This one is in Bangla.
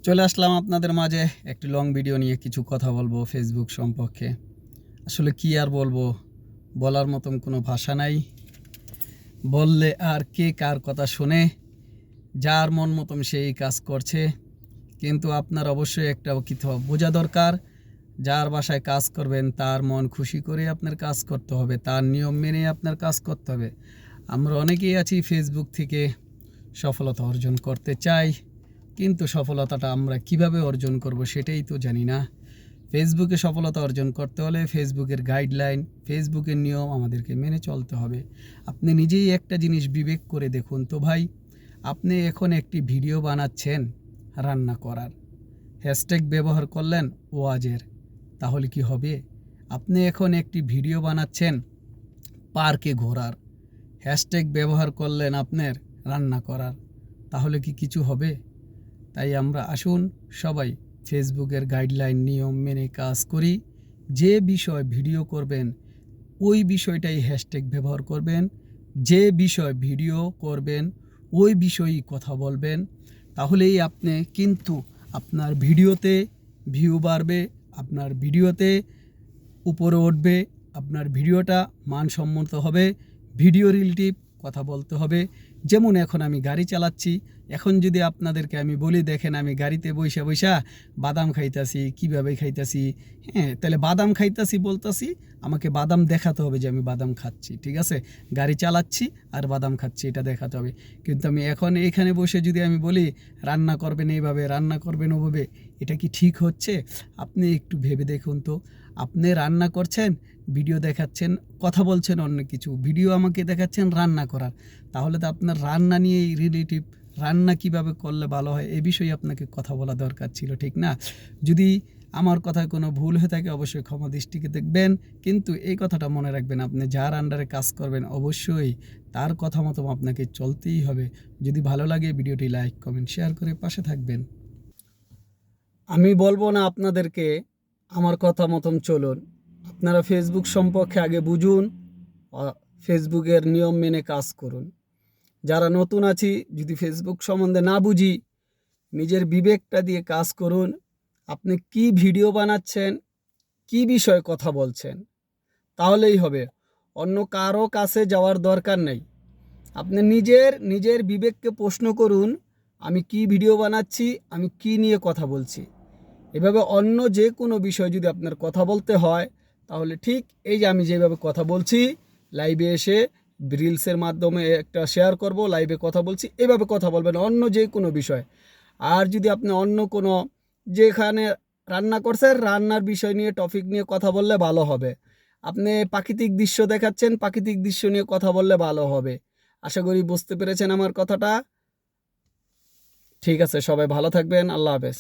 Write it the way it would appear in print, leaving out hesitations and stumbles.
চলে আসলাম আপনাদের মাঝে একটি লং ভিডিও নিয়ে কিছু কথা বলবো ফেসবুক সম্পর্কে। আসলে কি আর বলবো, বলার মতন কোনো ভাষা নাই। বললে আর কে কার কথা শুনে, যার মন মতন সেই কাজ করছে। কিন্তু আপনার অবশ্যই একটা কিছু বোঝা দরকার, যার বাসায় কাজ করবেন তার মন খুশি করে আপনার কাজ করতে হবে, তার নিয়ম মেনে আপনার কাজ করতে হবে। আমরা অনেকেই আছি ফেসবুক থেকে সফলতা অর্জন করতে চাই, কিন্তু সফলতাটা আমরা কিভাবে অর্জন করব সেটাই তো জানি না। ফেসবুকে সফলতা অর্জন করতে হলে ফেসবুকের গাইডলাইন, ফেসবুকের নিয়ম আমাদেরকে মেনে চলতে হবে। আপনি নিজেই একটা জিনিস বিবেক করে দেখুন তো ভাই, আপনি এখন একটি ভিডিও বানাচ্ছেন রান্না করার, হ্যাশট্যাগ ব্যবহার করলেন ওয়াজের, তাহলে কি হবে? আপনি এখন একটি ভিডিও বানাচ্ছেন পার্কে ঘোরার, হ্যাশট্যাগ ব্যবহার করলেন আপনার রান্না করার, তাহলে কি কিছু হবে? তাই আমরা আসুন সবাই ফেসবুকের গাইডলাইন নিয়ম মেনে কাজ করি। যে বিষয় ভিডিও করবেন ওই বিষয়টাই হ্যাশট্যাগ ব্যবহার করবেন, যে বিষয় ভিডিও করবেন ওই বিষয়েই কথা বলবেন। তাহলেই আপনি কিন্তু আপনার ভিডিওতে ভিউ বাড়বে, আপনার ভিডিওতে উপরে উঠবে, আপনার ভিডিওটা মানসম্মত হবে, ভিডিও রিলেটিভ কথা বলতে হবে। যেমন এখন আমি গাড়ি চালাচ্ছি, এখন যদি আপনাদেরকে আমি বলি দেখেন আমি গাড়িতে বইসা বইসা বাদাম খাইতাছি, কীভাবে খাইতাছি, হ্যাঁ তাহলে বাদাম খাইতাছি বলতাছি, আমাকে বাদাম দেখাতে হবে যে আমি বাদাম খাচ্ছি, ঠিক আছে? গাড়ি চালাচ্ছি আর বাদাম খাচ্ছি এটা দেখাতে হবে। কিন্তু আমি এখন এখানে বসে যদি আমি বলি রান্না করবেন এইভাবে, রান্না করবেন ওভাবে, এটা কি ঠিক হচ্ছে? আপনি একটু ভেবে দেখুন তো। আপনি রান্না করছেন, ভিডিও দেখাচ্ছেন, কথা বলছেন অন্য কিছু, ভিডিও আমাকে দেখাচ্ছেন রান্না করার, তাহলে তো আপনার রান্না নিয়েই রিলেটিভ, রান্না কিভাবে করলে ভালো হয় এ বিষয়ে আপনাকে কথা বলা দরকার ছিল, ঠিক না? যদি আমার কথায় কোনো ভুল হয়ে থাকে অবশ্যই ক্ষমা দৃষ্টিকে দেখবেন, কিন্তু এই কথাটা মনে রাখবেন, আপনি যার আন্ডারে কাজ করবেন অবশ্যই তার কথা মতো আপনাকে চলতেই হবে। যদি ভালো লাগে ভিডিওটি লাইক কমেন্ট শেয়ার করে পাশে থাকবেন। আমি বলবো না আপনাদেরকে আমার কথা মতন চলুন, আপনারা ফেসবুক সম্পর্কে আগে বুঝুন, ফেসবুকের নিয়ম মেনে কাজ করুন। যারা নতুন আছি, যদি ফেসবুক সম্বন্ধে না বুঝি, নিজের বিবেকটা দিয়ে কাজ করুন। আপনি কি ভিডিও বানাচ্ছেন, কি বিষয়ে কথা বলছেন, তাহলেই হবে। অন্য কারো কাছে যাওয়ার দরকার নেই। আপনি নিজের বিবেককে প্রশ্ন করুন, আমি কি ভিডিও বানাচ্ছি, আমি কি নিয়ে কথা বলছি। এভাবে অন্য যে কোনো বিষয় যদি আপনার কথা বলতে হয়, তাহলে ঠিক এই যে আমি যেভাবে কথা বলছি, লাইভে এসে রিলসের মাধ্যমে একটা শেয়ার করব, লাইভে কথা বলছি, এভাবে কথা বলবেন অন্য যে কোনো বিষয়। আর যদি আপনি অন্য কোনো, যেখানে রান্না করছেন রান্নার বিষয় নিয়ে টপিক নিয়ে কথা বললে ভালো হবে। আপনি প্রাকৃতিক দৃশ্য দেখাচ্ছেন, প্রাকৃতিক দৃশ্য নিয়ে কথা বললে ভালো হবে। আশা করি বুঝতে পেরেছেন আমার কথাটা। ঠিক আছে, সবাই ভালো থাকবেন, আল্লাহ হাফেজ।